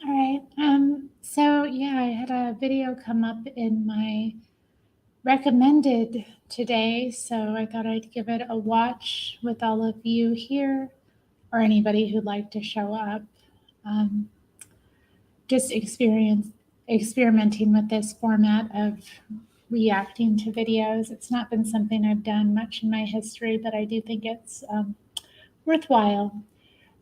All right. So yeah, I had a video come up in my recommended today, so I thought I'd give it a watch with all of you here or anybody who'd like to show up. Um, just experimenting with this format of reacting to videos. It's not been something I've done much in my history, but I do think it's worthwhile.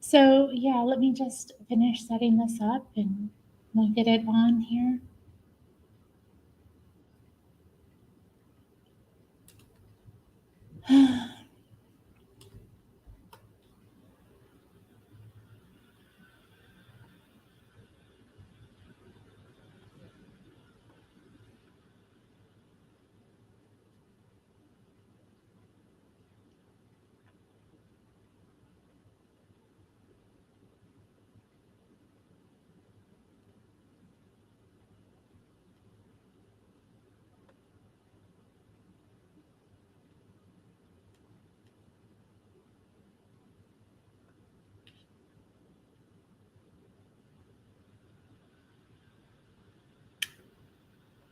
So yeah, let me just finish setting this up and we'll get it on here.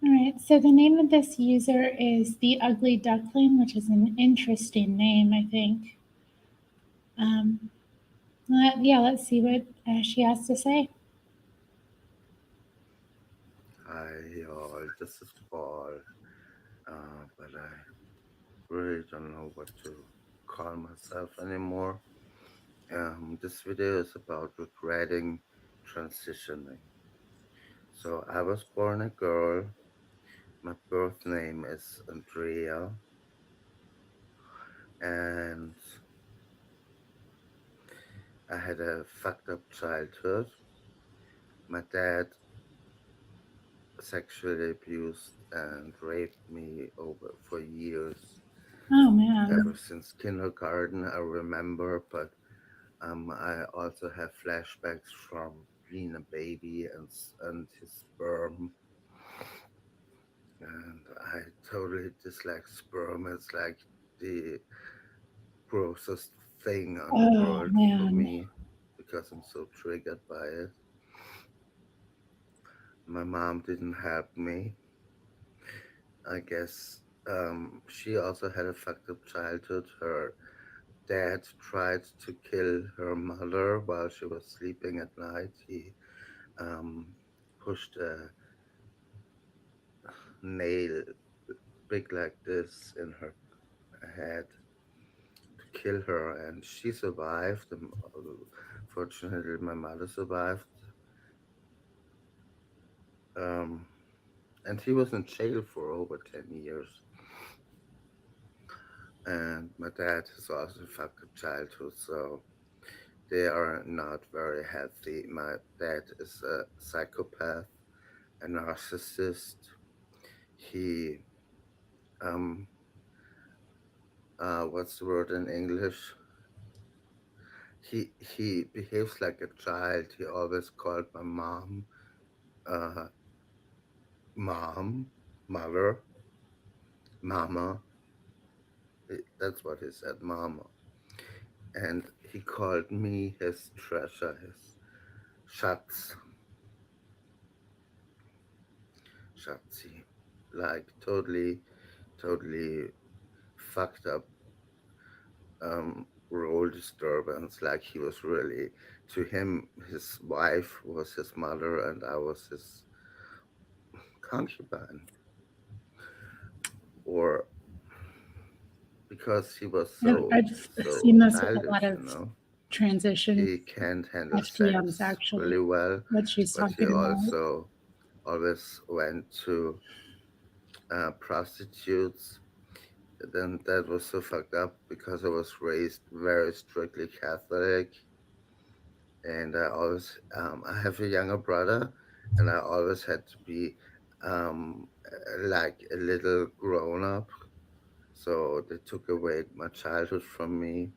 All right, so the name of this user is the Ugly Duckling, which is an interesting name, I think. Um, yeah, let's see what she has to say. Hi, all. This is Paul, but I really don't know what to call myself anymore. This video is about regretting transitioning. So, I was born a girl. My birth name is Andrea, and I had a fucked up childhood. My dad sexually abused and raped me over for years. Oh man. Ever since kindergarten, I remember, but I also have flashbacks from being a baby and his sperm, and I totally dislike sperm. It's like the grossest thing on the Oh world for man. me because I'm so triggered by it. My mom didn't help me. I guess she also had a fucked up childhood. Her dad tried to kill her mother while she was sleeping at night. He um, pushed a nail big like this in her head to kill her, and she survived. Fortunately, my mother survived, um, and he was in jail for over 10 years. And my dad has also fucked up childhood, so they are not very healthy. My dad is a psychopath, a narcissist. He um what's the word in English? He behaves like a child. He always called my mom uh mom, mother, mama. That's what he said, mama. And he called me his treasure, his schatz, schatzi. Like totally fucked up role disturbance. Like he was really, to him, his wife was his mother and I was his concubine. Or because he was I've so seen this with a lot childish, of you know. transition He can't handle FTMs sex actually, really well, what she's but he talking about. also always went to prostitutes. Then that was so fucked up because I was raised very strictly Catholic, and I have a younger brother, and I always had to be like a little grown up. So they took away my childhood from me.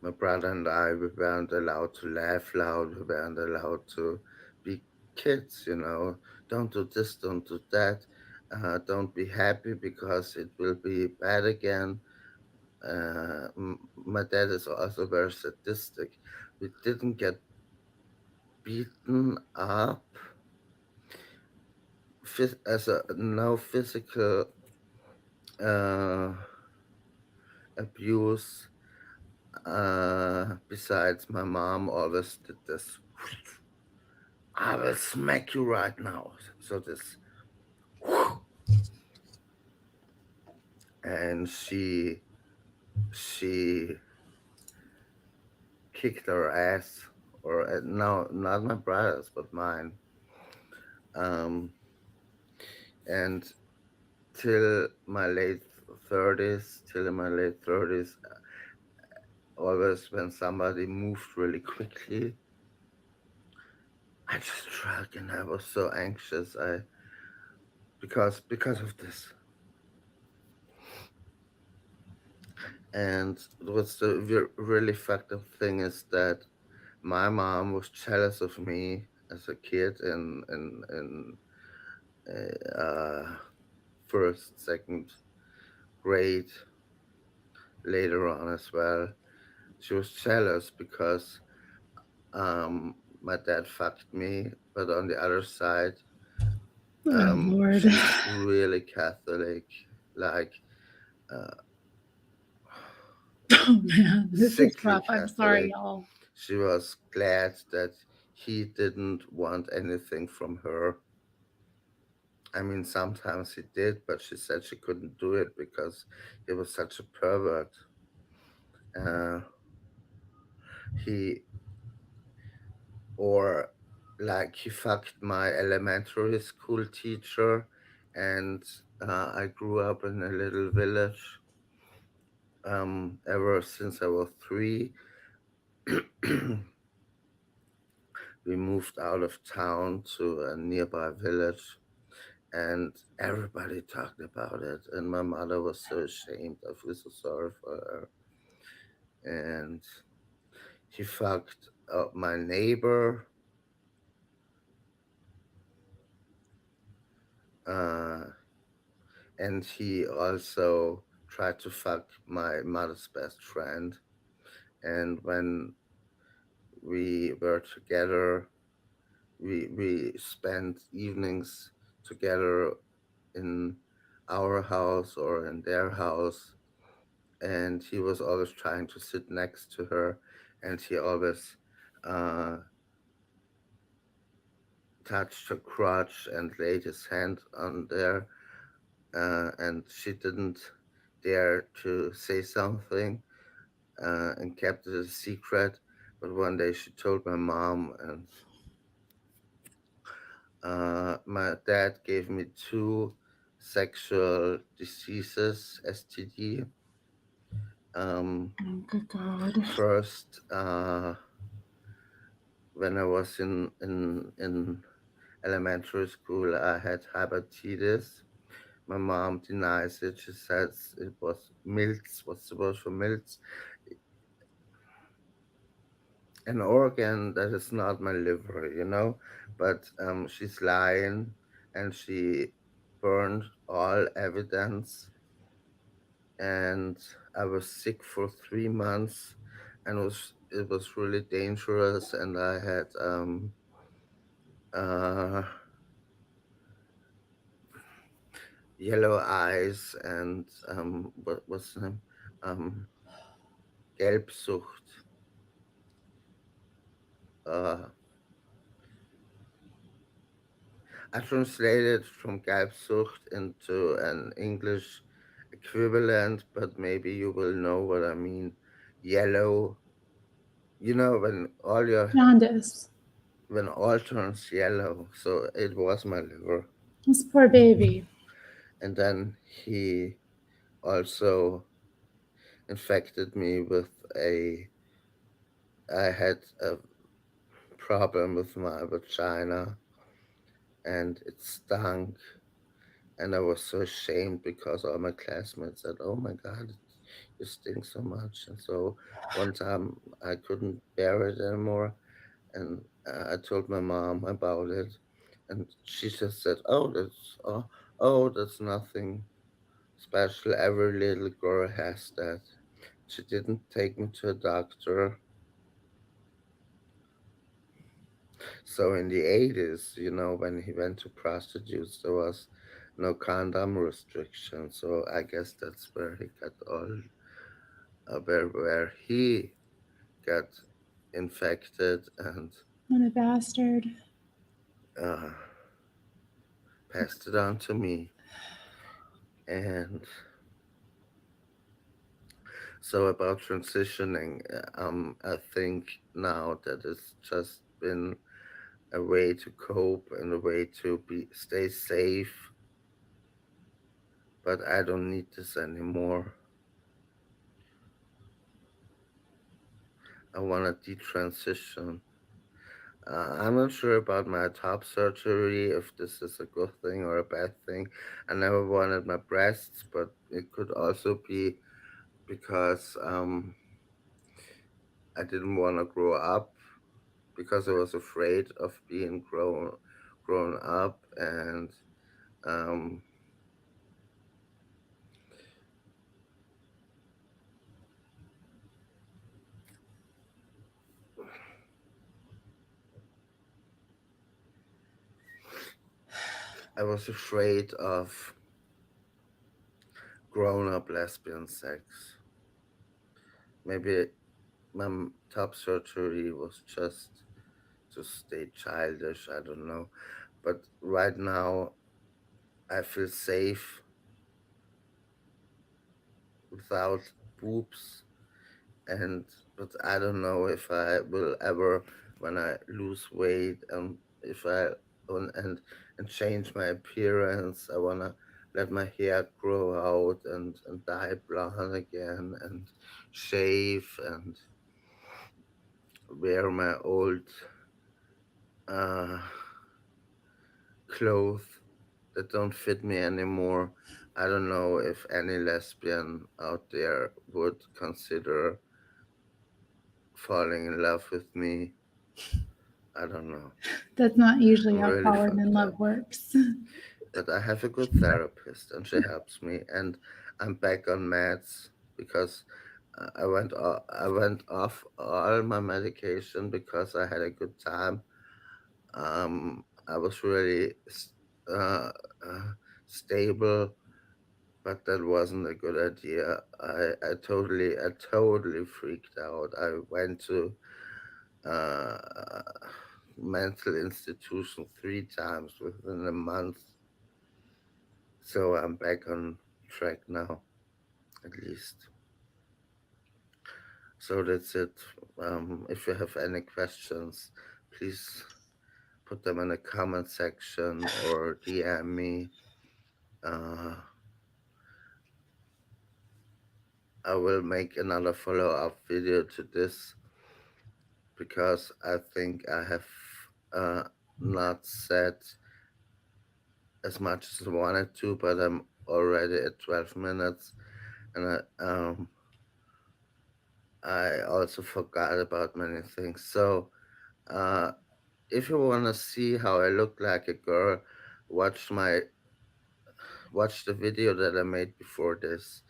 My brother and I, we weren't allowed to laugh loud. We weren't allowed to be kids, you know. Don't do this, don't do that. Don't be happy because it will be bad again. My dad is also very sadistic. We didn't get beaten up as a no physical uh, abuse. Besides, my mom always did this. I will smack you right now. So this, and she kicked her ass, or no, not my brother's, but mine. Um, and till in my late 30s, always when somebody moved really quickly, I just shrugged and I was so anxious. Because of this. And what's the really fucked up thing is that my mom was jealous of me as a kid in first, second grade, later on as well. She was jealous because my dad fucked me, but on the other side, Oh, Lord. she's really Catholic, like uh, Oh, man. This is sickly rough. I'm sorry, Catholic. y'all. She was glad that he didn't want anything from her. I mean, sometimes he did, but she said she couldn't do it because he was such a pervert. Uh, he or like he fucked my elementary school teacher, and I grew up in a little village. Ever since I was 3, we moved out of town to a nearby village, and everybody talked about it. And my mother was so ashamed. I feel so sorry for her. And he fucked up my neighbor. Uh, and he also tried to fuck my mother's best friend. And when we were together, we spent evenings together in our house or in their house. And he was always trying to sit next to her, and he always uh, touched her crotch and laid his hand on there, and she didn't dare to say something, and kept it a secret. But one day she told my mom, and my dad gave me two sexual diseases, STD. Oh, good God. First, when I was in elementary school, I had hepatitis. My mom denies it. She says it was milts. What's the word for milts? An organ that is not my liver, you know. But she's lying, and she burned all evidence. And I was sick for 3 months, and it was really dangerous. And I had uh, yellow eyes and what's the name? Um, Gelbsucht. Uh, I translated from Gelbsucht into an English equivalent, but maybe you will know what I mean. Yellow. You know Jaundice. when all turns yellow. So it was my liver, This poor baby. and then he also infected me with a. I had a problem with my vagina, and it stunk, and I was so ashamed because all my classmates said, "Oh my God, you stink so much." And so one time I couldn't bear it anymore, and I told my mom about it, and she just said, "Oh, that's nothing special. Every little girl has that." She didn't take me to a doctor. So in the 80s, when he went to prostitutes, there was no condom restriction. So I guess that's where he got all, where he got infected and What a bastard. uh, passed it on to me. And so about transitioning, I think now that it's just been a way to cope and a way to stay safe. But I don't need this anymore. I want to detransition. I'm not sure about my top surgery, if this is a good thing or a bad thing. I never wanted my breasts, but it could also be because I didn't want to grow up, because I was afraid of being grown up, and um, I was afraid of grown up lesbian sex. Maybe my top surgery was just to stay childish. I don't know. But right now, I feel safe without boobs, and but I don't know if I will ever, when I lose weight, if I and change my appearance. I wanna let my hair grow out and dye blonde again and shave and wear my old uh, clothes that don't fit me anymore. I don't know if any lesbian out there would consider falling in love with me. I don't know. That's not usually I'm how really falling in fucked love up. works. But I have a good therapist and she helps me, and I'm back on meds because I went off all my medication because I had a good time. I was really uh, uh, stable, but that wasn't a good idea. I totally freaked out. I went to uh, mental institution 3 times within a month. So I'm back on track now, at least. So that's it. If you have any questions, please put them in the comment section or DM me. Uh, I will make another follow up video to this because I think I have uh, not said as much as I wanted to, but I'm already at 12 minutes, and I also forgot about many things. So, uh, if you want to see how I look like a girl, watch my watch the video that I made before this.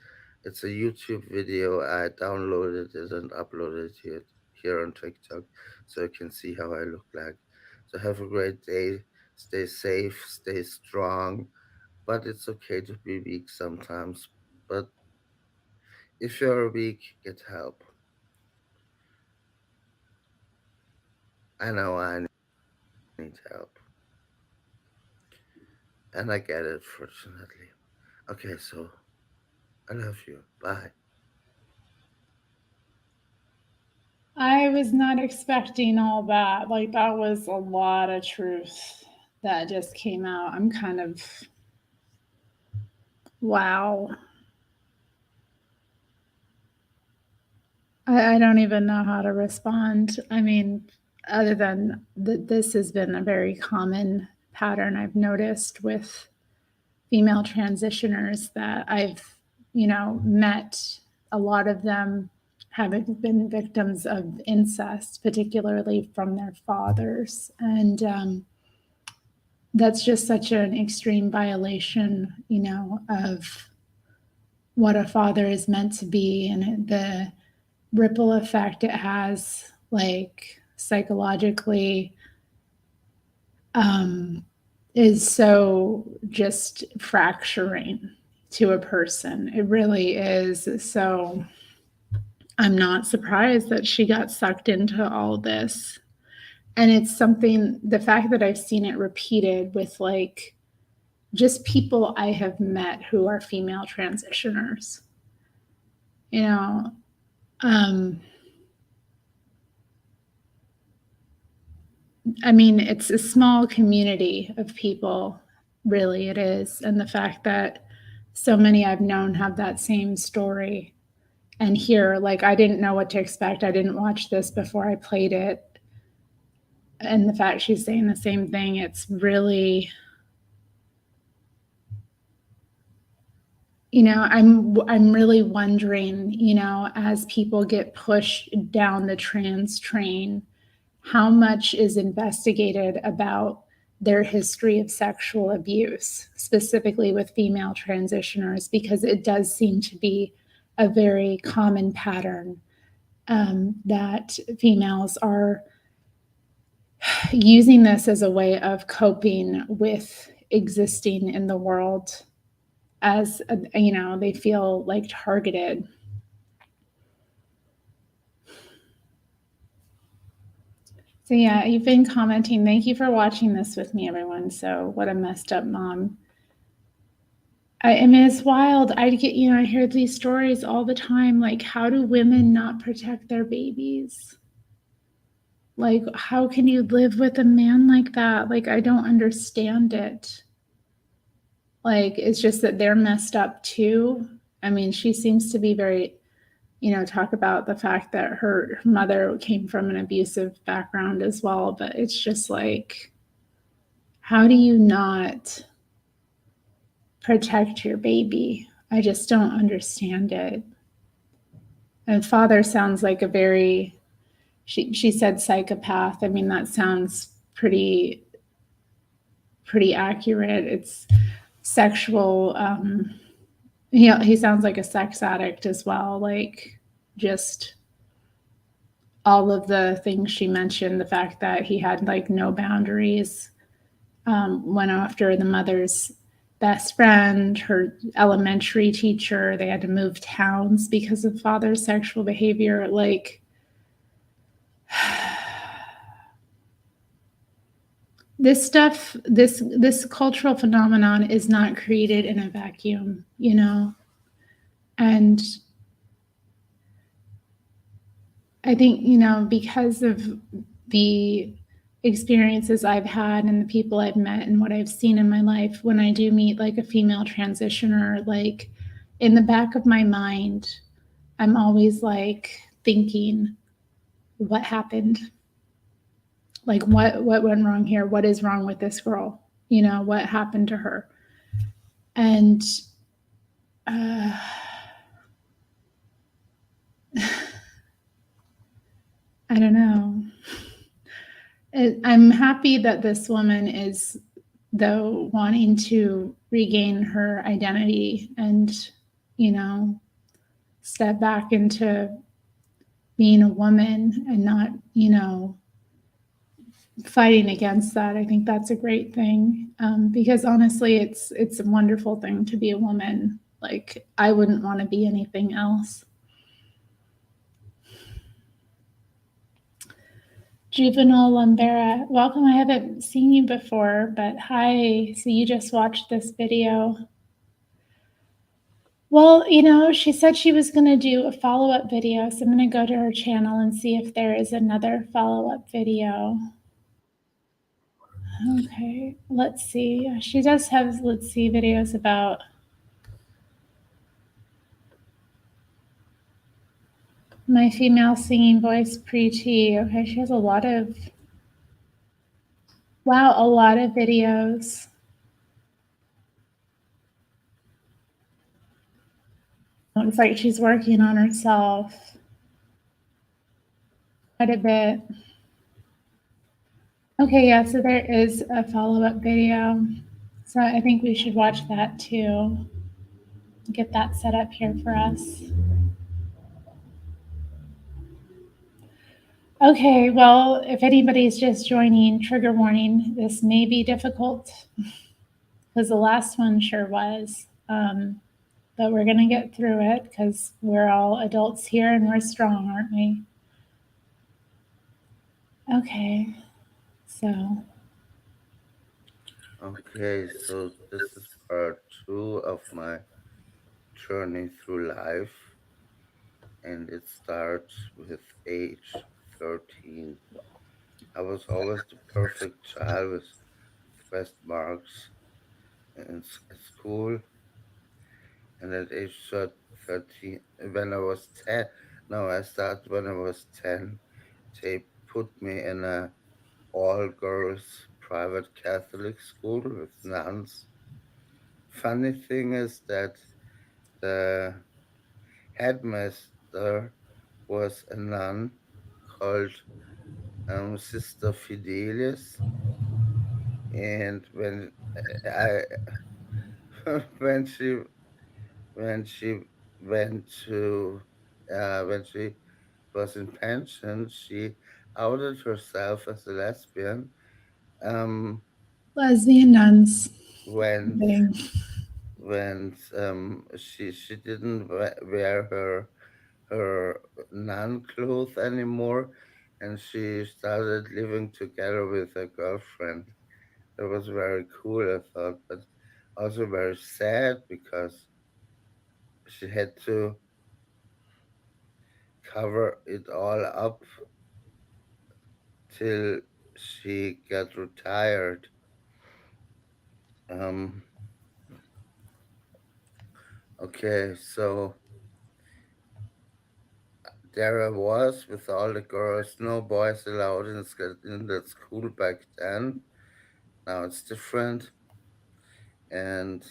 It's a YouTube video. I downloaded it and uploaded it here on TikTok, so you can see how I look like. So have a great day. Stay safe. Stay strong. But it's okay to be weak sometimes. But if you're weak, get help. I know I need help, and I get it, fortunately. Okay, so I love you. Bye. I was not expecting all that. Like, that was a lot of truth that just came out. I'm kind of, wow. I don't even know how to respond. I mean, other than this has been a very common pattern I've noticed with female transitioners that I've, met. A lot of them having been victims of incest, particularly from their fathers. And that's just such an extreme violation, of what a father is meant to be and the ripple effect it has, like psychologically, is so just fracturing to a person. It really is. So I'm not surprised that she got sucked into all this. And it's something, the fact that I've seen it repeated with like just people I have met who are female transitioners, you know, I mean, it's a small community of people, really, it is. And the fact that so many I've known have that same story. And here, like, I didn't know what to expect. I didn't watch this before I played it. And the fact she's saying the same thing, it's really, you know, I'm really wondering, you know, as people get pushed down the trans train, how much is investigated about their history of sexual abuse, specifically with female transitioners, because it does seem to be a very common pattern that females are using this as a way of coping with existing in the world as, you know, they feel like targeted. So yeah, you've been commenting. Thank you for watching this with me, everyone. So what a messed up mom. I mean, it's wild. I get, you know, I hear these stories all the time. Like, how do women not protect their babies? Like, how can you live with a man like that? Like, I don't understand it. Like, it's just that they're messed up too. I mean, she seems to be very, you know, talk about the fact that her mother came from an abusive background as well. But it's just like, how do you not protect your baby? I just don't understand it. And father sounds like a very, she said psychopath. I mean, that sounds pretty accurate. It's sexual. He sounds like a sex addict as well. Like, just all of the things she mentioned, the fact that he had like no boundaries, went after the mother's best friend, her elementary teacher. They had to move towns because of father's sexual behavior. Like, this stuff, this cultural phenomenon is not created in a vacuum, you know. And I think, you know, because of the experiences I've had and the people I've met and what I've seen in my life, when I do meet like a female transitioner, like in the back of my mind, I'm always like thinking, what happened? Like, what went wrong here? What is wrong with this girl? You know, what happened to her? And I don't know. I'm happy that this woman is, though, wanting to regain her identity and, you know, step back into being a woman and not, you know, fighting against that. I think that's a great thing, because honestly, it's a wonderful thing to be a woman. Like, I wouldn't want to be anything else. Juvenile Lumbera, welcome. I haven't seen you before, but hi. So you just watched this video. Well, you know, she said she was going to do a follow-up video, so I'm going to go to her channel and see if there is another follow-up video. Okay, let's see. She does have, let's see, videos about my female singing voice pre-T. Okay, she has a lot of, wow, a lot of videos. Looks like she's working on herself quite a bit. Okay, yeah, so there is a follow-up video. So I think we should watch that too. Get that set up here for us. Okay, well, if anybody's just joining, trigger warning, this may be difficult because the last one sure was. But we're going to get through it because we're all adults here and we're strong, aren't we? Okay, so Okay, so this is part two of my journey through life, and it starts with age 13. I was always the perfect child with the best marks at school, and at age 13, when I was 10, no, I started when I was 10, they put me in a all-girls private Catholic school with nuns. Funny thing is that the headmaster was a nun called Sister Fidelis, and I when she when she went to when she was in pension, she outed herself as a lesbian. Um, lesbian nuns. when Kidding. she didn't wear her nun clothes anymore, and she started living together with a girlfriend. That was very cool, I thought, but also very sad because she had to cover it all up till she got retired. Um, okay, so there I was with all the girls, no boys allowed in that school back then. Now it's different, and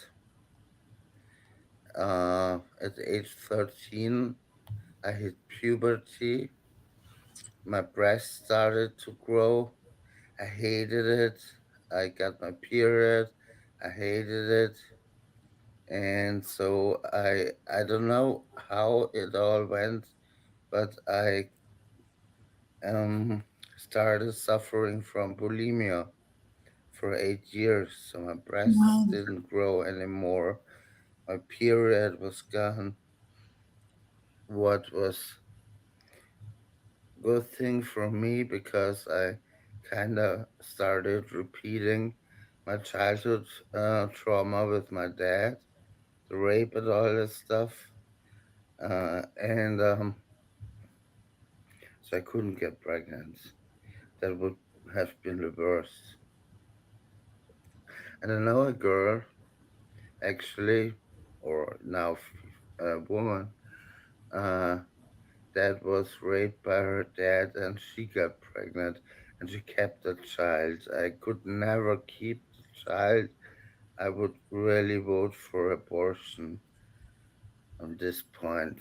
at age 13, I hit puberty. My breast started to grow. I hated it. I got my period. I hated it. And so I don't know how it all went, but I um started suffering from bulimia for 8 years. So my breasts Wow. didn't grow anymore. My period was gone. What was good thing for me because I kind of started repeating my childhood trauma with my dad, the rape and all that stuff. And So I couldn't get pregnant. That would have been reversed. And I know a girl, actually, or now a woman, uh, that was raped by her dad and she got pregnant and she kept the child. I could never keep the child. I would really vote for abortion on this point.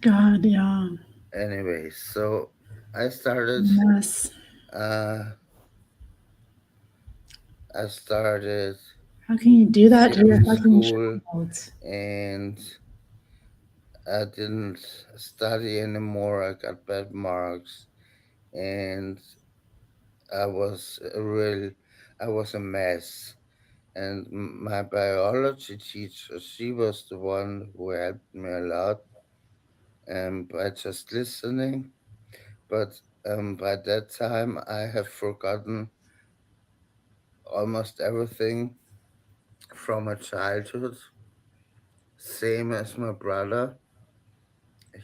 God, yeah. Anyway, so I started Yes. uh I started How can you do that to your skipping fucking school child? and I didn't study anymore. I got bad marks and I was I was a mess. And my biology teacher, she was the one who helped me a lot by just listening. But by that time, I have forgotten almost everything from my childhood. Same as my brother.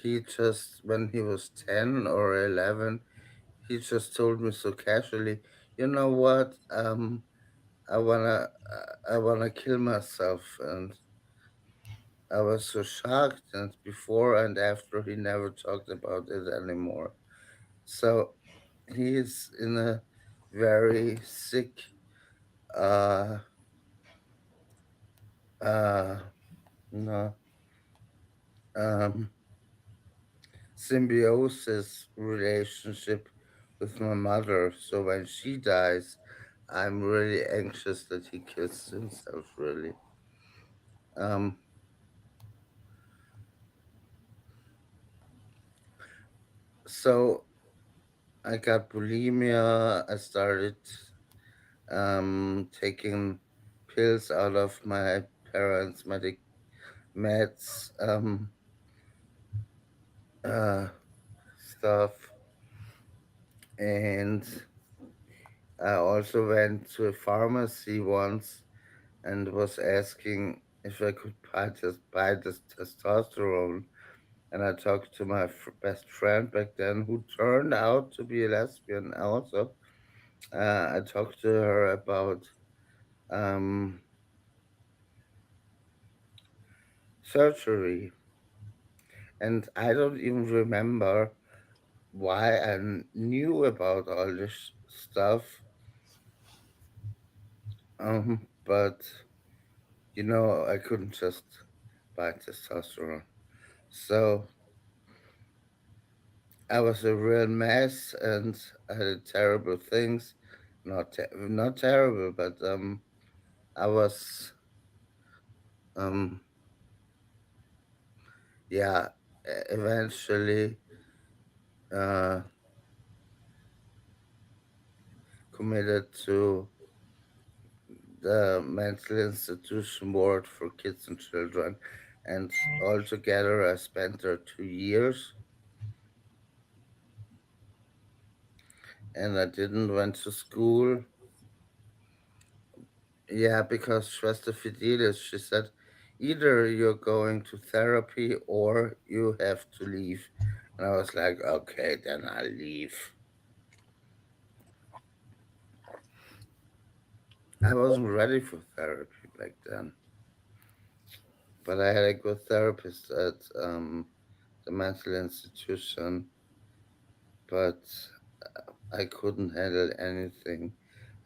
He just, when he was 10 or 11, he just told me so casually, you know what? I wanna kill myself, and I was so shocked. And before and after, he never talked about it anymore. So he is in a very sick, uh, uh, no, um, symbiosis relationship with my mother. So when she dies, I'm really anxious that he kills himself. Really. Um, so I got bulimia. I started taking pills out of my parents' meds uh, stuff, and I also went to a pharmacy once and was asking if I could buy this testosterone. And I talked to my best friend back then, who turned out to be a lesbian. Also, I talked to her about um, surgery, and I don't even remember why I knew about all this stuff. But I couldn't just buy testosterone, so I was a real mess, and I did terrible things. Not terrible, but I was um, yeah, eventually uh, committed to the mental institution board for kids and children, and altogether I spent there 2 years, and I didn't went to school. Yeah, because Schwester Fidelis, she said, either you're going to therapy or you have to leave. And I was like, okay, then I'll leave. I wasn't ready for therapy back then, but I had a good therapist at the mental institution, but I couldn't handle anything.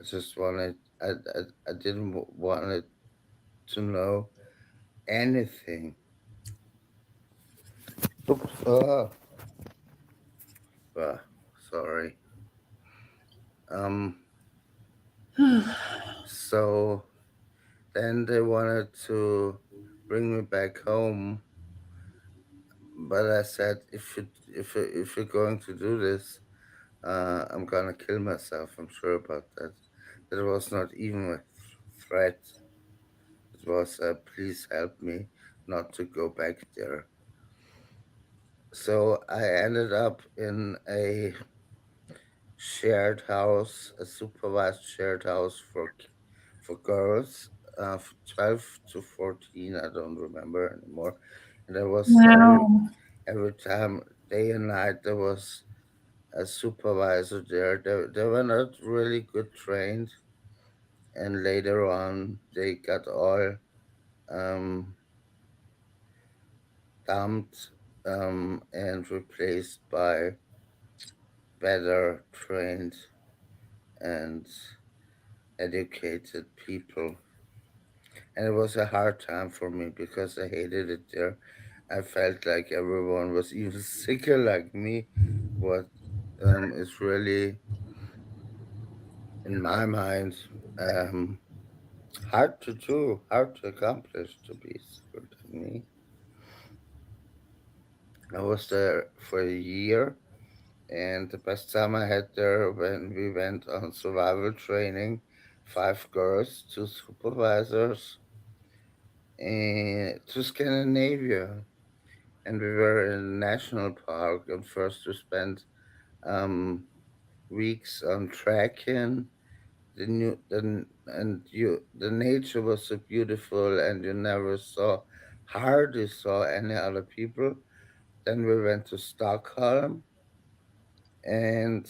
I just wanted, I didn't want it to know anything. Oops. Ah, sorry. Um, so then they wanted to bring me back home, but I said, if you're going to do this, I'm gonna kill myself. I'm sure about that. That was not even a threat. It was, please help me not to go back there. So I ended up in a shared house, a supervised shared house for girls, for 12 to 14. I don't remember anymore. And there was Wow. every time, day and night, there was a supervisor there. They were not really good trained, and later on they got all um, dumped and replaced by better trained and educated people. And it was a hard time for me because I hated it there. I felt like everyone was even sicker like me, what is really, in my mind, um, hard to do, hard to accomplish to be sicker than me. I was there for a year, and the best time I had there when we went on survival training, 5 girls, 2 supervisors, and to Scandinavia. And we were in a national park, and first we spent um, weeks on trekking. The nature was so beautiful, and you never saw, hardly saw any other people. Then we went to Stockholm, and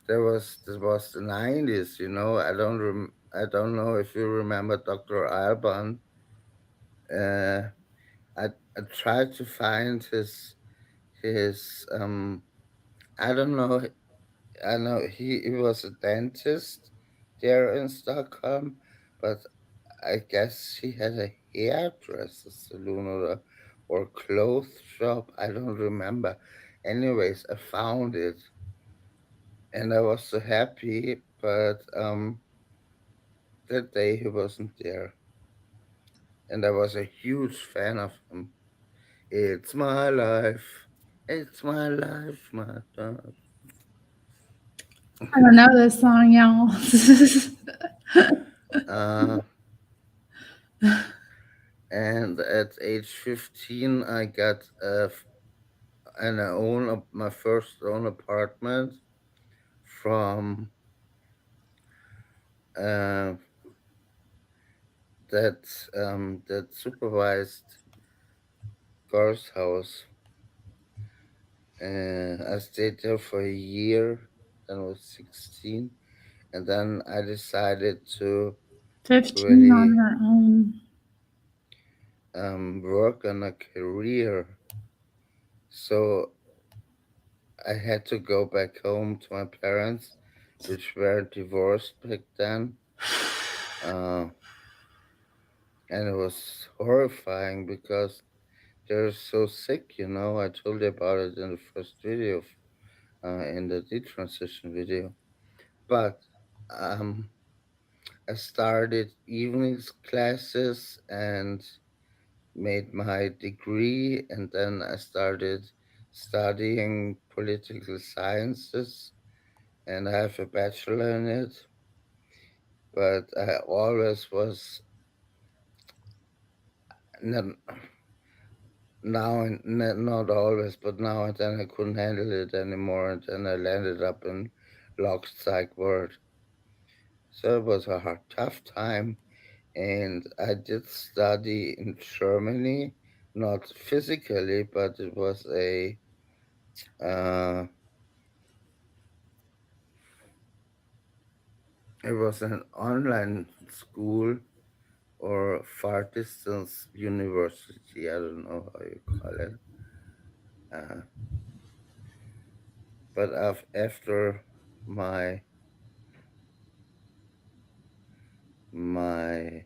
there was the 90s. I don't know if you remember Dr. Alban. Uh, I tried to find his. I don't know. I know he was a dentist there in Stockholm, but I guess he had a hairdresser saloon or clothes shop. I don't remember. Anyways, I found it, and I was so happy. But that day he wasn't there, and I was a huge fan of him. It's my life. It's my life, my life. I don't know this song, y'all. uh, and at age 15, I got my first own apartment from uh, that supervised girl's house. I stayed there for a year. Then I was 16, and then I decided to 15 on really her own. work on a career. So I had to go back home to my parents, which were divorced back then. Uh, and it was horrifying because they're so sick, you know. I told you about it in the first video, in the detransition video. But um, I started evenings classes and made my degree, and then I started studying political sciences, and I have a bachelor in it. But I always was not, not always, but now and then I couldn't handle it anymore, and then I landed up in locked psych ward. So it was a tough time, and I did study in Germany, not physically, but uh, it was an online school or far distance university. I don't know how you call it. Uh, but after my my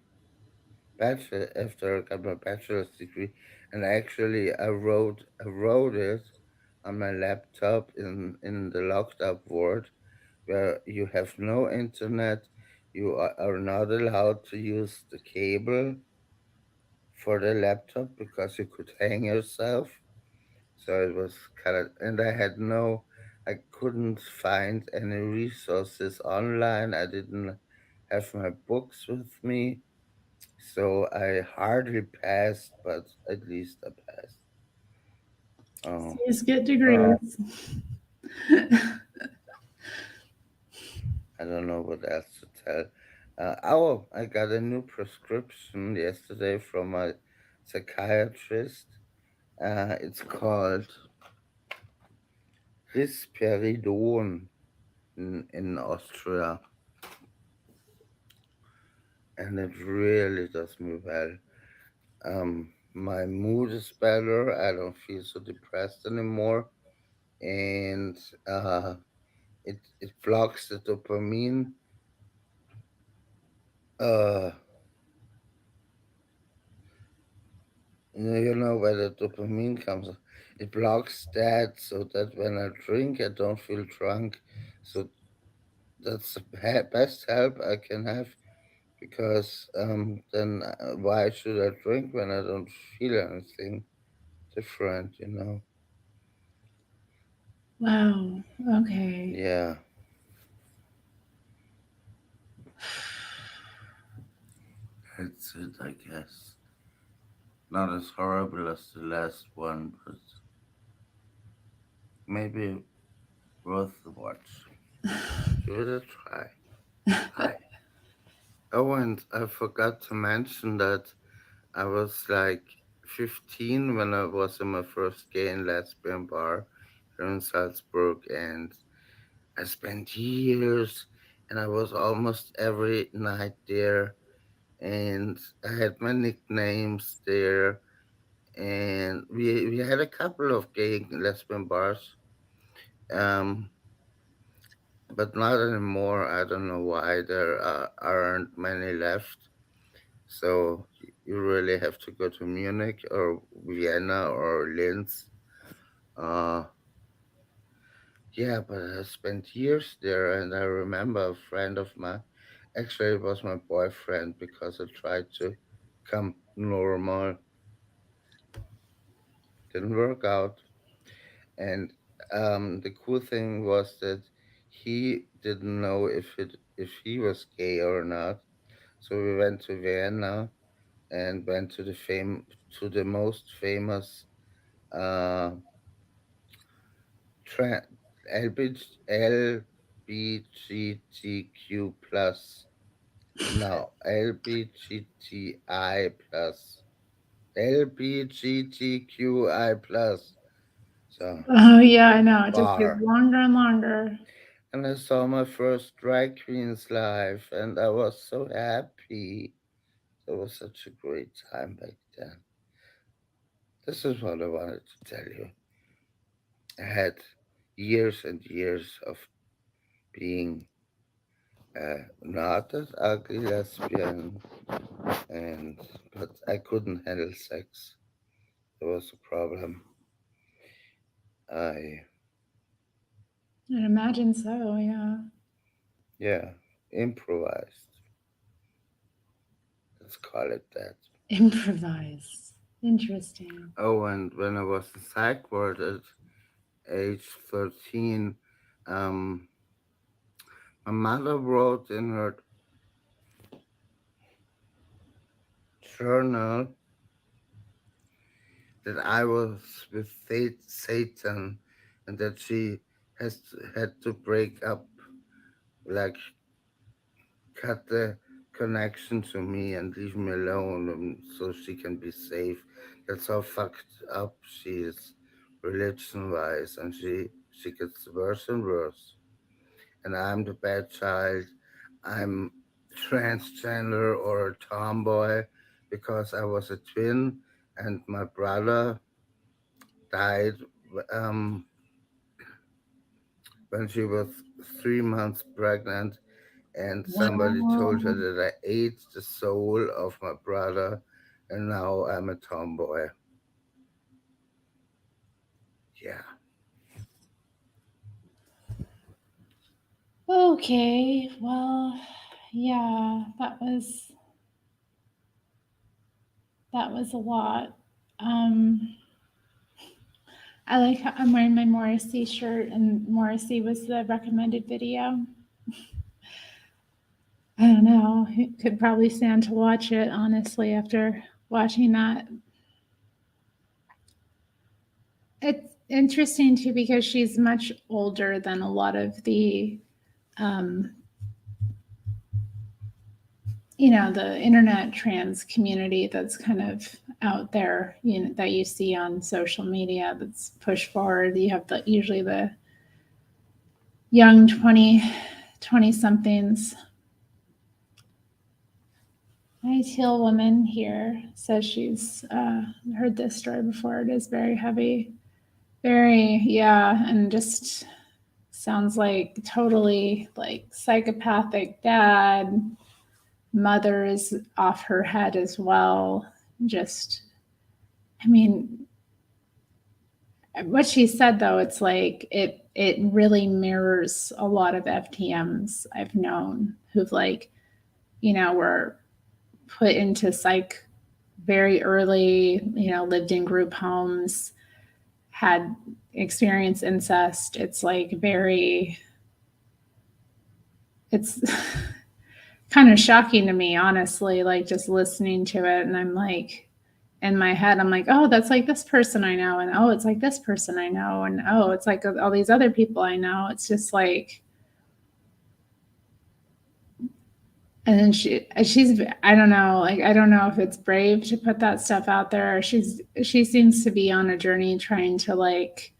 bachelor, after I got my bachelor's degree, and actually I wrote it on my laptop in the locked up ward where you have no internet, you are not allowed to use the cable for the laptop because you could hang yourself. So it was kind of, and I couldn't find any resources online. I didn't have my books with me. So I hardly passed, but at least I passed. Oh, Please get but degrees. I don't know what else to tell. Oh, I got a new prescription yesterday from a psychiatrist. It's called risperidone in Austria, and it really does me well. My mood is better. I don't feel so depressed anymore, and it blocks the dopamine. Uh, you know where the dopamine comes. It blocks that so that when I drink, I don't feel drunk. So that's the best help I can have because then why should I drink when I don't feel anything different? You know? Wow. Okay. Yeah, that's it. I guess not as horrible as the last one, but maybe worth the watch. Give it a try. Hi. Oh, and I forgot to mention that I was like 15 when I was in my first gay and lesbian bar here in Salzburg, and I spent years and I was almost every night there, and I had my nicknames there, and we had a couple of gay and lesbian bars, um, but not anymore. I don't know why there aren't many left. So you really have to go to Munich or Vienna or Linz. Uh, yeah, but I spent years there, and I remember a friend of mine. Actually, it was my boyfriend because I tried to come normal, didn't work out. And the cool thing was that he didn't know if he was gay or not. So we went to Vienna and went to the most famous uh, tra- LBGTQ plus. No, LBGTI plus. LBGTQI plus. So Oh, yeah, I know. It just gets bar. longer and longer. And I saw my first drag queens live, and I was so happy. It was such a great time back then. This is what I wanted to tell you. I had years and years of being not as ugly lesbian, and but I couldn't handle sex. There was a problem. I I'd imagine so, yeah. yeah improvised. Let's call it that. Improvise. Interesting. Oh, and when I was in psych ward at age 13, um, my mother wrote in her journal that I was with Satan, and that she had to break up, like cut the connection to me and leave me alone, so she can be safe. That's how fucked up she is, religion wise, and she gets worse and worse. And I'm the bad child. I'm transgender or a tomboy because I was a twin, and my brother died um, when she was 3 months pregnant, and somebody told her Wow. that I ate the soul of my brother, and now I'm a tomboy. Yeah. Okay, well, yeah, that was a lot. Um, I like how I'm wearing my Morrissey shirt, and Morrissey was the recommended video. I don't know. It could probably stand to watch it, honestly, after watching that. It's interesting too because she's much older than a lot of um, the internet trans community that's kind of out there, that you see on social media that's pushed forward. You have usually the young 20 somethings. My teal woman here says she's heard this story before. It is very heavy. Very, yeah, and just sounds like totally like psychopathic dad. Mother is off her head as well. Just, I mean, what she said though, it's like it really mirrors a lot of FTMs I've known who've were put into psych very early, lived in group homes, had experienced incest. It's like it's kind of shocking to me, honestly, like just listening to it. And I'm like, in my head, I'm like, oh, that's like this person I know. And oh, it's like this person I know. And oh, it's like all these other people I know. It's just like, and then she's, I don't know, like, I don't know if it's brave to put that stuff out there. Or she seems to be on a journey trying to like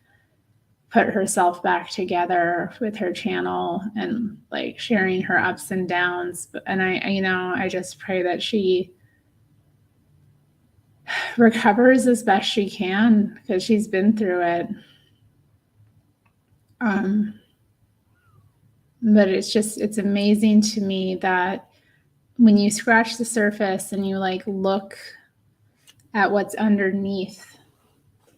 put herself back together with her channel and like sharing her ups and downs. And I just pray that she recovers as best she can because she's been through it. Um, but it's amazing to me that when you scratch the surface and you like look at what's underneath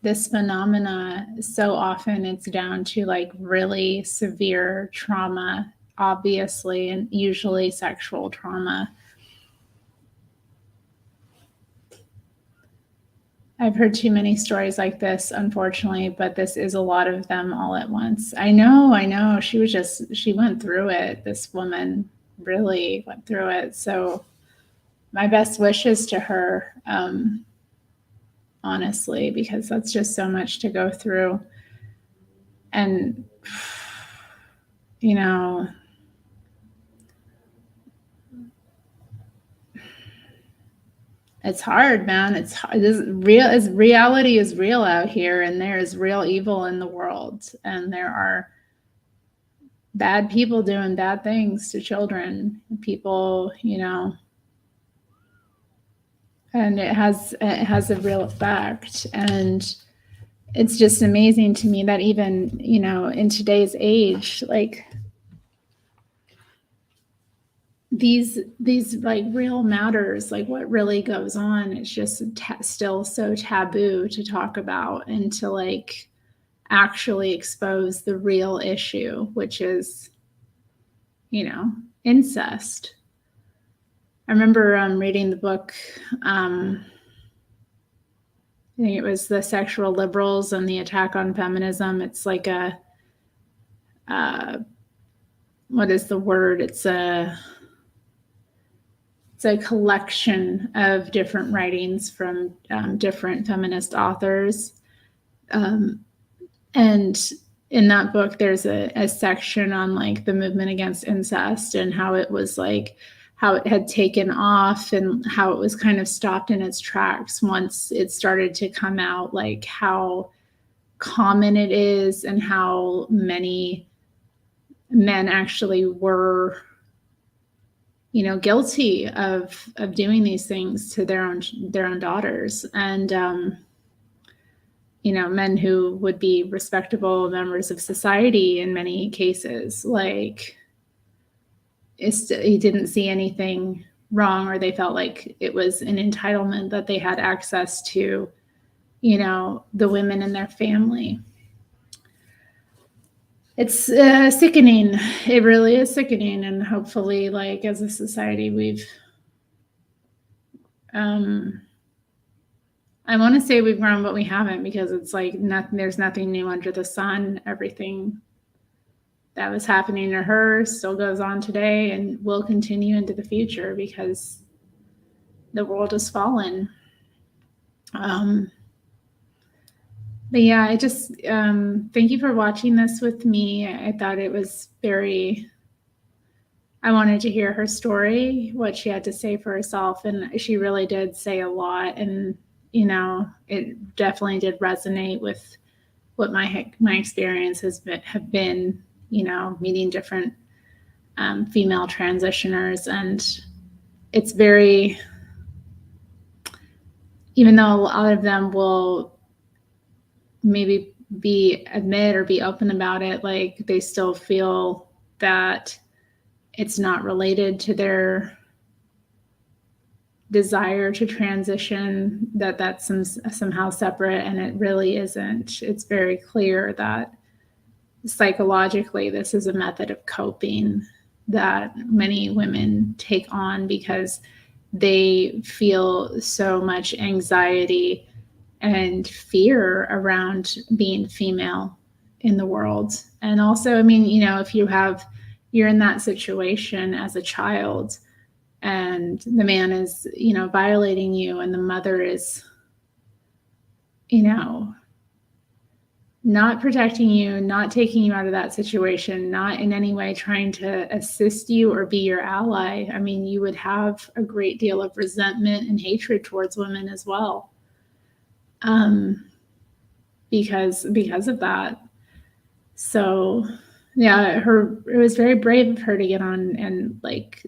this phenomena, so often it's down to like really severe trauma, obviously, and usually sexual trauma. I've heard too many stories like this, unfortunately, but this is a lot of them all at once. I know. She went through it. This woman really went through it. So my best wishes to her, honestly, because that's just so much to go through. And, you know, it's hard, man. It's hard. This real as reality is real out here, and there is real evil in the world, and there are bad people doing bad things to children. People, and it has a real effect. And it's just amazing to me that even in today's age, like these like real matters, like what really goes on, it's just still so taboo to talk about and to like actually expose the real issue, which is incest. I remember reading the book, I think it was The Sexual Liberals and the Attack on Feminism. It's like what is the word? It's a collection of different writings from different feminist authors. And in that book, there's a section on like the movement against incest and how it was like, how it had taken off and how it was kind of stopped in its tracks once it started to come out, like how common it is and how many men actually were guilty of doing these things to their own daughters. And men who would be respectable members of society in many cases, like he didn't see anything wrong, or they felt like it was an entitlement that they had access to the women in their family. It's sickening. It really is sickening. And hopefully, like as a society, we've I want to say we've grown, but we haven't, because it's like there's nothing new under the sun. Everything that was happening to her still goes on today and will continue into the future because the world has fallen. But yeah, I just thank you for watching this with me. I thought it was I wanted to hear her story, what she had to say for herself, and she really did say a lot. And it definitely did resonate with what my experiences have been. Meeting different female transitioners, and it's very, even though a lot of them will maybe admit or be open about it, like they still feel that it's not related to their desire to transition, that's somehow separate, and it really isn't. It's very clear that psychologically this is a method of coping that many women take on because they feel so much anxiety and fear around being female in the world. And also, I mean, if you're in that situation as a child and the man is, violating you, and the mother is, not protecting you, not taking you out of that situation, not in any way trying to assist you or be your ally, I mean, you would have a great deal of resentment and hatred towards women as well. Because of that. So yeah, it was very brave of her to get on and like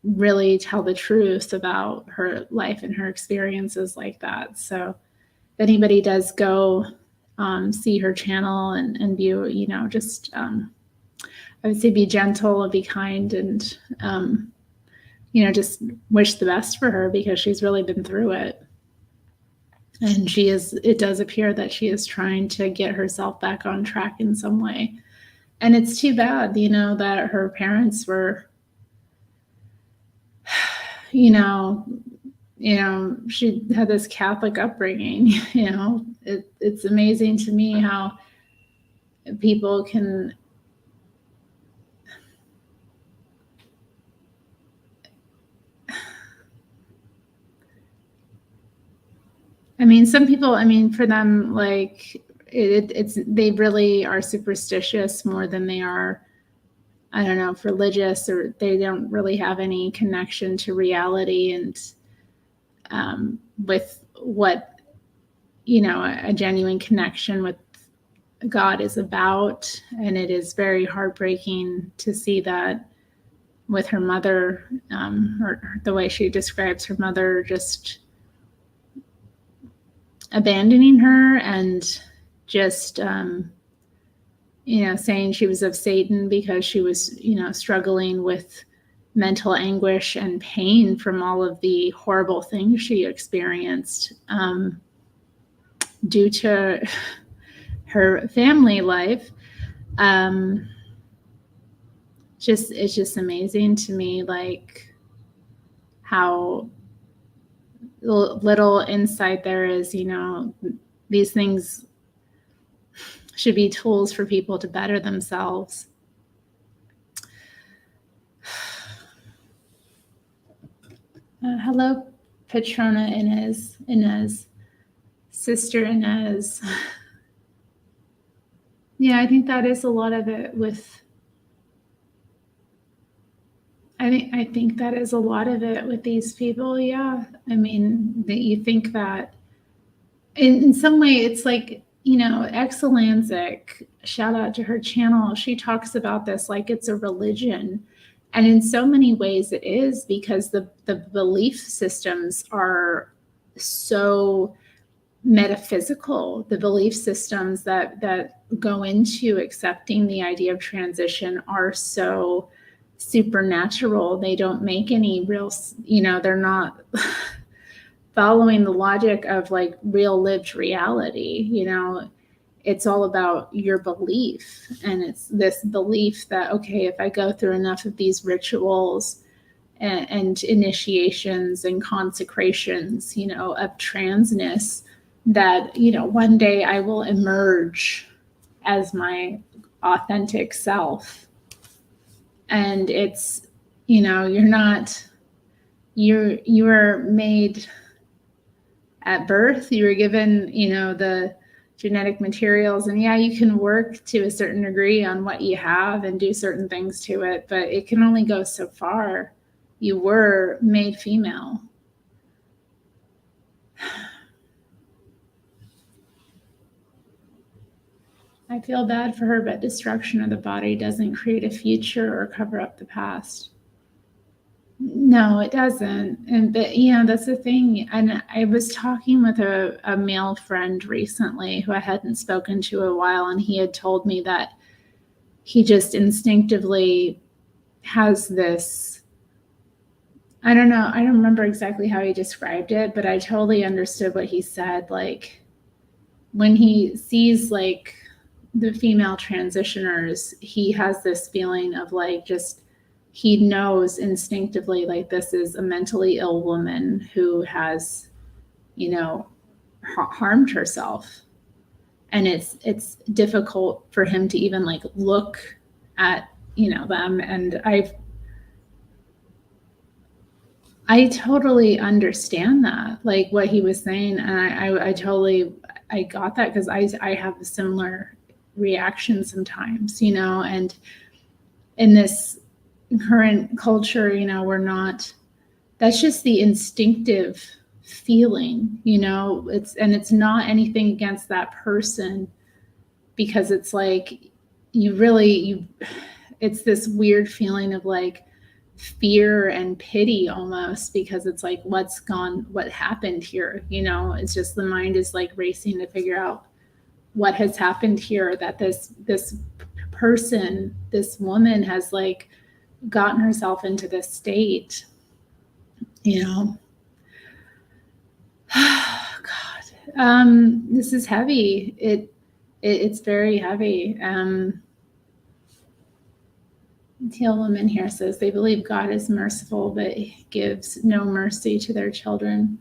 really tell the truth about her life and her experiences like that. So if anybody does go see her channel and be, just I would say be gentle and be kind, and just wish the best for her, because she's really been through it. And it does appear that she is trying to get herself back on track in some way. And it's too bad, that her parents were, she had this Catholic upbringing. It's amazing to me how people can, some people, for them, like it's they really are superstitious more than they are, I don't know, religious, or they don't really have any connection to reality and with what a genuine connection with God is about. And it is very heartbreaking to see that with her mother, or the way she describes her mother just abandoning her and just saying she was of Satan because she was struggling with mental anguish and pain from all of the horrible things she experienced due to her family life. It's just amazing to me, like how little insight there is. These things should be tools for people to better themselves. Hello, Patrona Inez, Sister Inez. Yeah, I think that is a lot of it with. I think that is a lot of it with these people. Yeah, that you think that in some way it's like, Exolanzic, shout out to her channel. She talks about this like it's a religion. And in so many ways it is, because the belief systems are so metaphysical. The belief systems that go into accepting the idea of transition are so supernatural. They don't make any real, they're not following the logic of like real lived reality. It's all about your belief. And it's this belief that, okay, if I go through enough of these rituals and initiations and consecrations, of transness, that, one day I will emerge as my authentic self. And it's, you are made at birth. You were given, the genetic materials, and yeah, you can work to a certain degree on what you have and do certain things to it, but it can only go so far. You were made female. I feel bad for her, but destruction of the body doesn't create a future or cover up the past. No, it doesn't. But that's the thing. And I was talking with a male friend recently who I hadn't spoken to a while, and he had told me that he just instinctively has this, I don't know, I don't remember exactly how he described it, but I totally understood what he said. Like when he sees like the female transitioners, he has this feeling of like, just, he knows instinctively, like, this is a mentally ill woman who has, harmed herself. And it's difficult for him to even like look at, them. And I totally understand that, like what he was saying. And I totally, I got that, because I have a similar reaction sometimes, and in this current culture, we're not, that's just the instinctive feeling, it's not anything against that person, because it's like, it's this weird feeling of like fear and pity almost, because it's like, what happened here? It's just, the mind is like racing to figure out what has happened here, that this person, this woman, has like gotten herself into this state. God, this is heavy. It's very heavy. Teal woman here says they believe God is merciful, but gives no mercy to their children.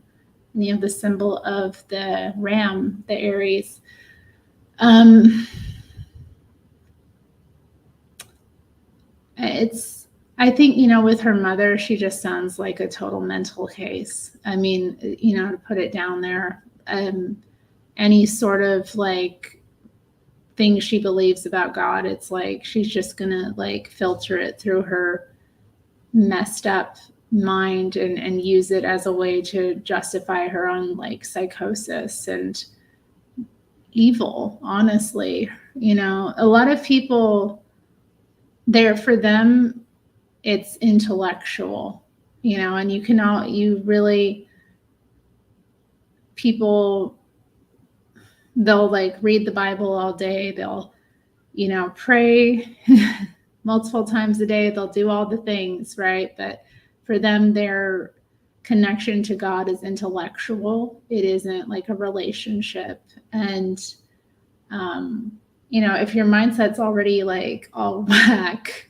And you have the symbol of the ram, the Aries. It's, I think, with her mother, she just sounds like a total mental case. I mean, to put it down there, any sort of like thing she believes about God, it's like she's just gonna like filter it through her messed up mind and use it as a way to justify her own like psychosis and evil. Honestly, a lot of people, there for them it's intellectual, and you really, people, they'll like read the Bible all day, they'll pray multiple times a day, they'll do all the things, right? But for them, their connection to God is intellectual. It isn't like a relationship. And if your mindset's already like all whack,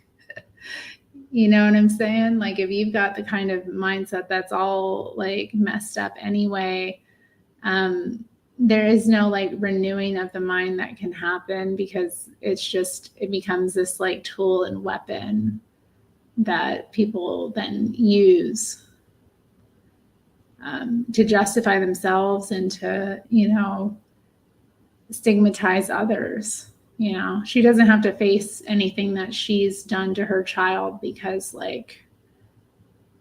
you know what I'm saying? Like if you've got the kind of mindset that's all like messed up anyway, there is no like renewing of the mind that can happen, because it becomes this like tool and weapon that people then use to justify themselves and to, stigmatize others. She doesn't have to face anything that she's done to her child, because like,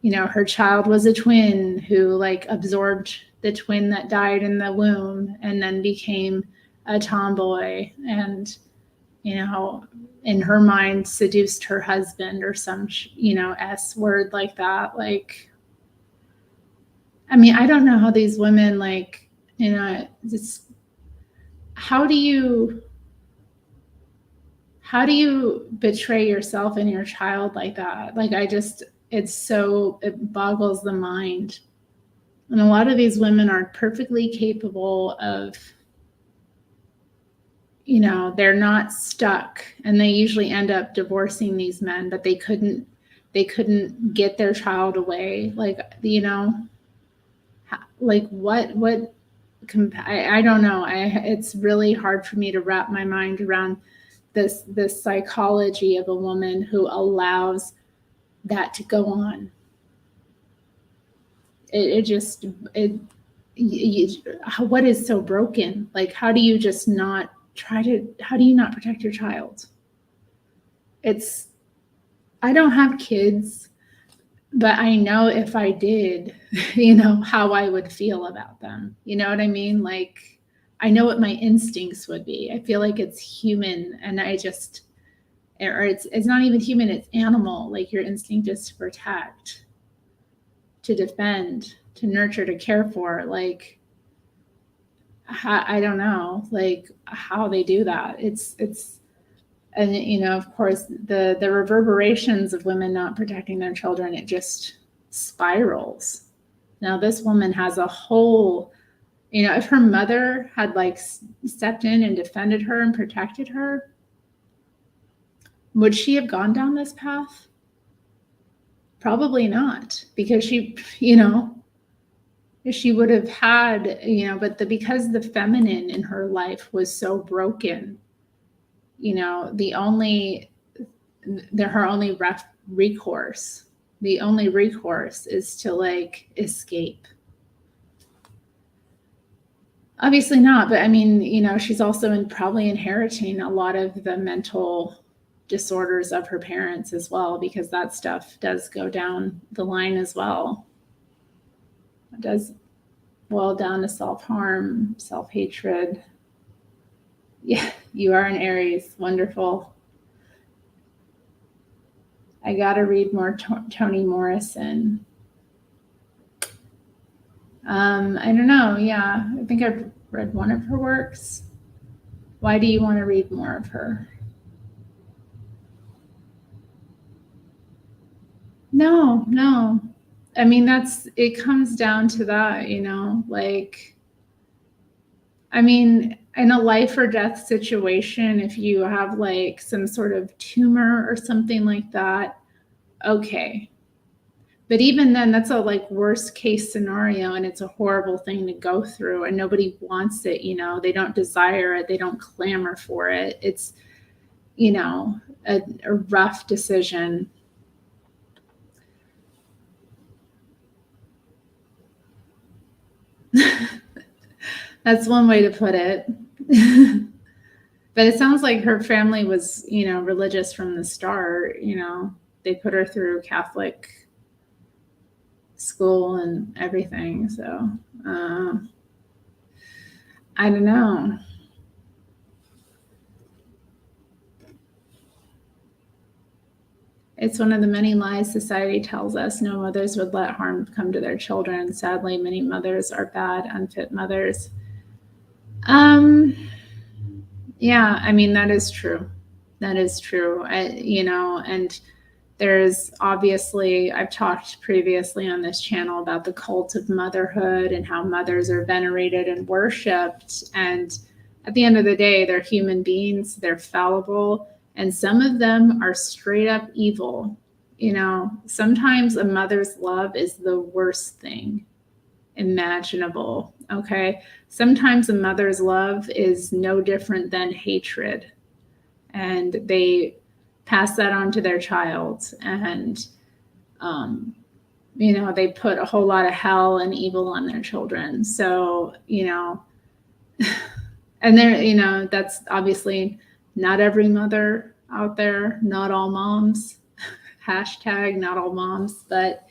her child was a twin who like absorbed the twin that died in the womb and then became a tomboy, and in her mind seduced her husband or some S word like that. Like, I mean, I don't know how these women like, just how do you betray yourself and your child like that? Like, it boggles the mind. And a lot of these women are perfectly capable of, they're not stuck, and they usually end up divorcing these men, but they couldn't get their child away. Like, like what I don't know. It's really hard for me to wrap my mind around this psychology of a woman who allows that to go on. What is so broken? Like, how do you not protect your child? I don't have kids, but I know if I did, how I would feel about them. You know what I mean? Like, I know what my instincts would be. I feel like it's human, and it's not even human, it's animal. Like, your instinct is to protect, to defend, to nurture, to care for. Like, I don't know, like, how they do that. And of course, the reverberations of women not protecting their children, it just spirals. Now, this woman has a whole, if her mother had like stepped in and defended her and protected her, would she have gone down this path? Probably not, because she would have had, because the feminine in her life was so broken, her only recourse is to like escape. Obviously not, but I mean, she's also probably inheriting a lot of the mental disorders of her parents as well, because that stuff does go down the line as well. It does boil down to self-harm, self-hatred. Yeah, you are an Aries. Wonderful. I gotta read more Toni Morrison. I don't know. Yeah, I think I've read one of her works. Why do you want to read more of her? No. I mean, it comes down to that, like, I mean, in a life or death situation, if you have like some sort of tumor or something like that, okay. But even then, that's a like worst case scenario, and it's a horrible thing to go through, and nobody wants it. They don't desire it, they don't clamor for it. It's a rough decision. That's one way to put it. But it sounds like her family was, religious from the start. They put her through Catholic school and everything. So I don't know. It's one of the many lies society tells us. No mothers would let harm come to their children. Sadly, many mothers are bad, unfit mothers. Yeah, I mean, that is true. That is true. And there's obviously, I've talked previously on this channel about the cult of motherhood and how mothers are venerated and worshipped. And at the end of the day, they're human beings, they're fallible, and some of them are straight up evil. Sometimes a mother's love is the worst thing imaginable. Okay. Sometimes a mother's love is no different than hatred, and they pass that on to their child. And, they put a whole lot of hell and evil on their children. So, and that's obviously not every mother out there, not all moms, hashtag not all moms, but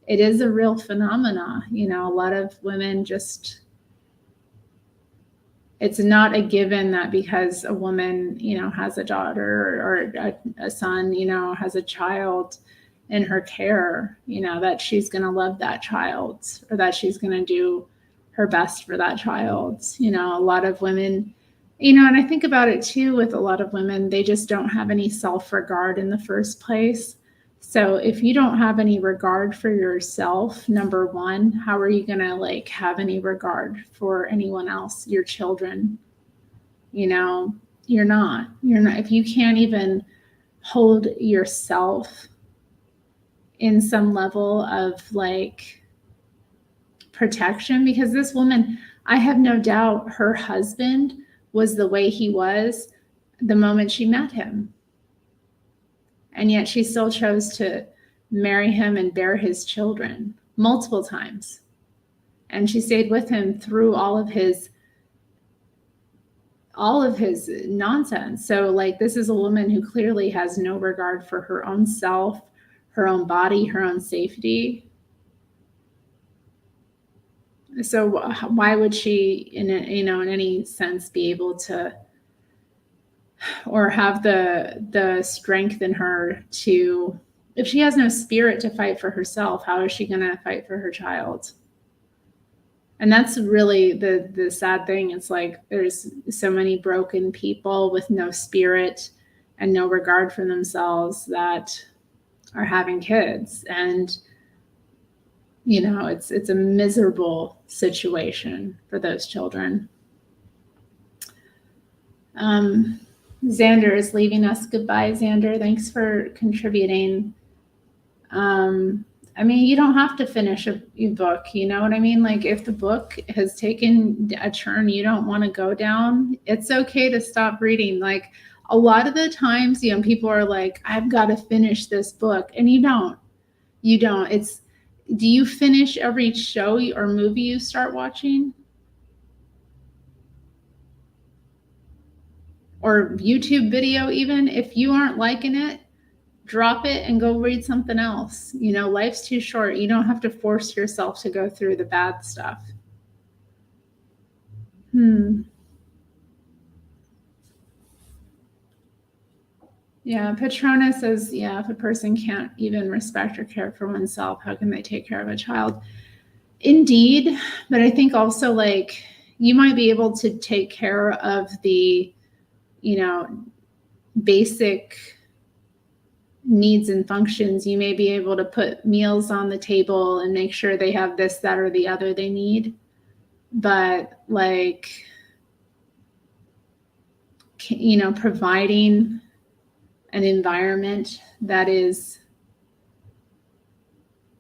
it is a real phenomena. A lot of women just, it's not a given that because a woman, has a daughter or a son, has a child in her care, that she's going to love that child, or that she's going to do her best for that child. A lot of women, and I think about it too with a lot of women, they just don't have any self-regard in the first place. So if you don't have any regard for yourself, number one, how are you going to have any regard for anyone else, your children? You're not, if you can't even hold yourself in some level of protection, because this woman, I have no doubt her husband was the way he was the moment she met him. And yet she still chose to marry him and bear his children multiple times. And she stayed with him through all of his nonsense. So this is a woman who clearly has no regard for her own self, her own body, her own safety. So why would she in any sense be able to, or have the strength in her to, if she has no spirit to fight for herself, how is she going to fight for her child? And that's really the sad thing. It's there's so many broken people with no spirit and no regard for themselves that are having kids. And, it's a miserable situation for those children. Xander is leaving us. Goodbye, Xander. Thanks for contributing. I mean, you don't have to finish a book, you know what I mean? If the book has taken a turn you don't want to go down, it's okay to stop reading. A lot of the times, people are like, I've got to finish this book. And you don't. Do you finish every show or movie you start watching? Or YouTube video even? If you aren't liking it, drop it and go read something else. Life's too short. You don't have to force yourself to go through the bad stuff. Yeah, Patrona says, yeah, if a person can't even respect or care for oneself, how can they take care of a child? Indeed. But I think also you might be able to take care of the, basic needs and functions. You may be able to put meals on the table and make sure they have this, that, or the other they need. But providing an environment that is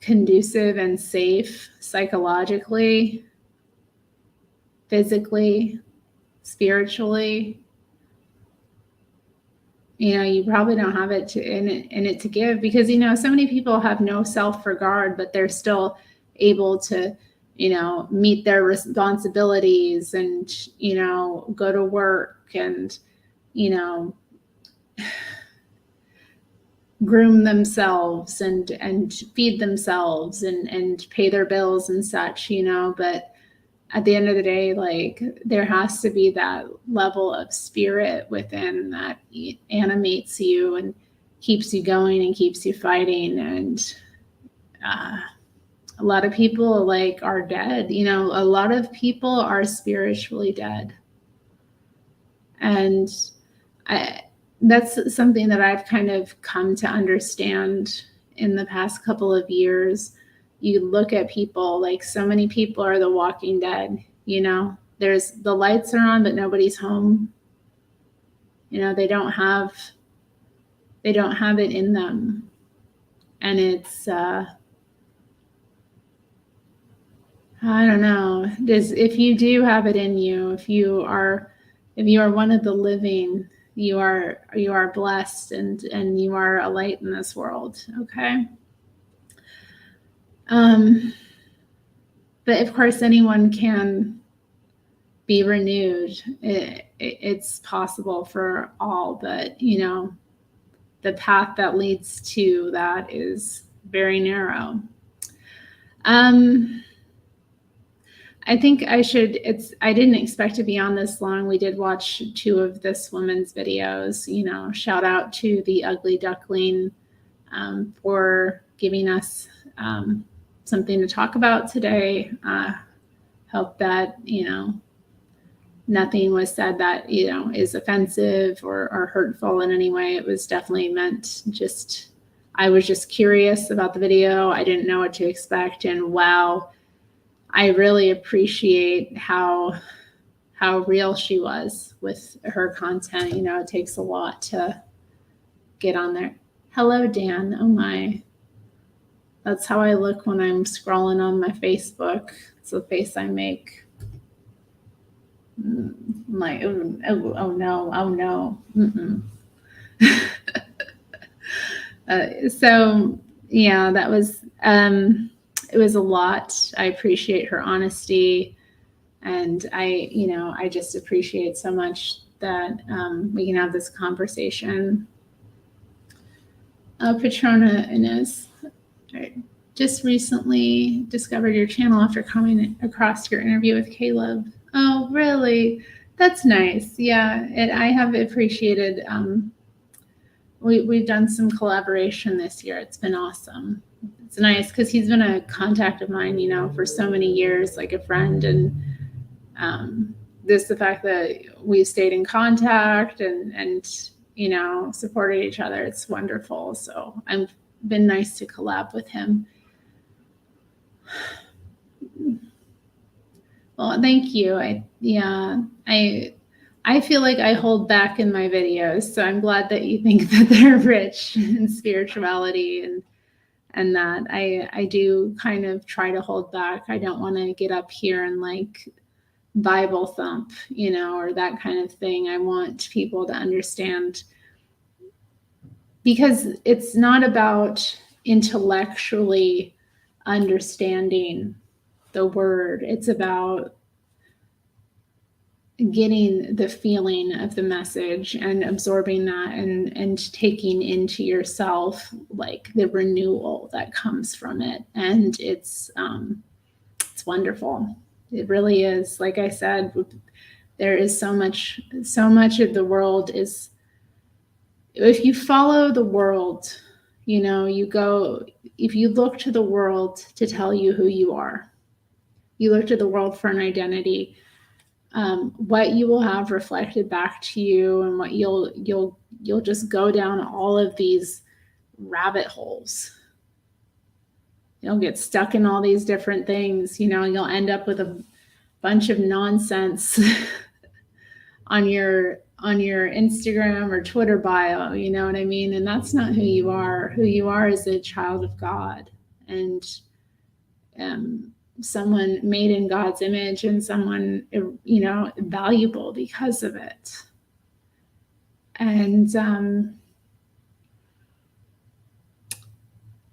conducive and safe psychologically, physically, spiritually, you probably don't have it in it to give, because so many people have no self-regard, but they're still able to meet their responsibilities and go to work and groom themselves and feed themselves and pay their bills and such, but at the end of the day, like, there has to be that level of spirit within that animates you and keeps you going and keeps you fighting. And a lot of people are dead. A lot of people are spiritually dead. And that's something that I've kind of come to understand in the past couple of years. You look at people, like, so many people are the walking dead. There's the lights are on, but nobody's home. They don't have it in them. And it's I don't know. If you do have it in you, if you are one of the living, you are blessed, and you are a light in this world. Okay. But of course, anyone can be renewed. It's possible for all, but the path that leads to that is very narrow. I think I didn't expect to be on this long. We did watch 2 of this woman's videos. Shout out to the Ugly Duckling for giving us something to talk about today. Hope that, nothing was said that, is offensive or hurtful in any way. It was definitely meant I was just curious about the video. I didn't know what to expect. And wow, I really appreciate how real she was with her content. It takes a lot to get on there. Hello, Dan. Oh my. That's how I look when I'm scrolling on my Facebook. It's the face I make. I'm like, oh no. So yeah, that was it was a lot. I appreciate her honesty, and I just appreciate so much that we can have this conversation. Patrona Inez, just recently discovered your channel after coming across your interview with Caleb. Oh, really? That's nice. Yeah, I have appreciated. We've done some collaboration this year. It's been awesome. It's nice because he's been a contact of mine, for so many years, like a friend. And the fact that we've stayed in contact and supported each other, it's wonderful. So I've been nice to collab with him. Well, thank you. I feel like I hold back in my videos, so I'm glad that you think that they're rich in spirituality and that I do kind of try to hold back. I don't want to get up here and Bible thump, or that kind of thing. I want people to understand, because it's not about intellectually understanding the word. It's about getting the feeling of the message and absorbing that and taking into yourself the renewal that comes from it. And it's wonderful. It really is. Like I said, there is so much of the world is, if you follow the world, if you look to the world to tell you who you are, you look to the world for an identity, what you will have reflected back to you, and what you'll just go down all of these rabbit holes. You'll get stuck in all these different things. You'll end up with a bunch of nonsense on your on your Instagram or Twitter bio, you know what I mean? And that's not who you are. Who you are is a child of God, and someone made in God's image, and someone, you know, valuable because of it. And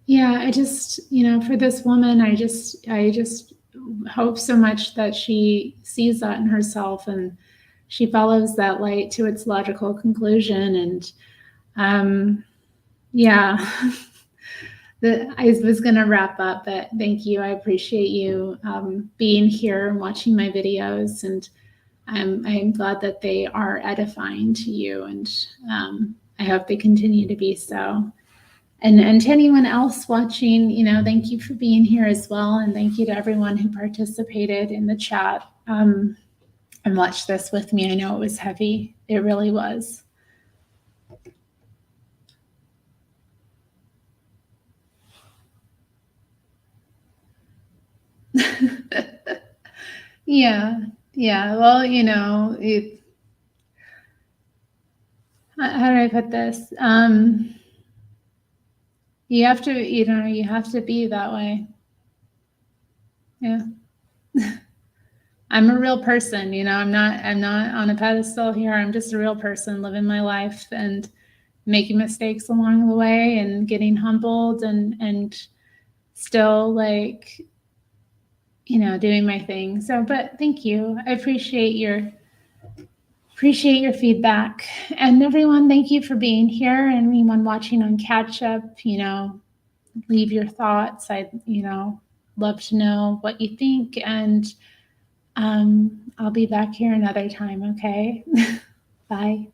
yeah, I just, you know, for this woman, I just hope so much that she sees that in herself and she follows that light to its logical conclusion. And yeah, I was going to wrap up, but thank you. I appreciate you being here and watching my videos, and I'm glad that they are edifying to you, and I hope they continue to be so. And to anyone else watching, you know, thank you for being here as well, and thank you to everyone who participated in the chat and watched this with me. I know it was heavy. It really was. Yeah, yeah. Well, you know, how do I put this? You have to, you know, you have to be that way. Yeah. I'm a real person, you know, I'm not on a pedestal here. I'm just a real person living my life and making mistakes along the way and getting humbled and still, like, you know, doing my thing. So, but thank you. I appreciate your feedback. And everyone, thank you for being here. And anyone watching on catch up, you know, leave your thoughts. I'd, you know, love to know what you think. And I'll be back here another time, okay? Bye.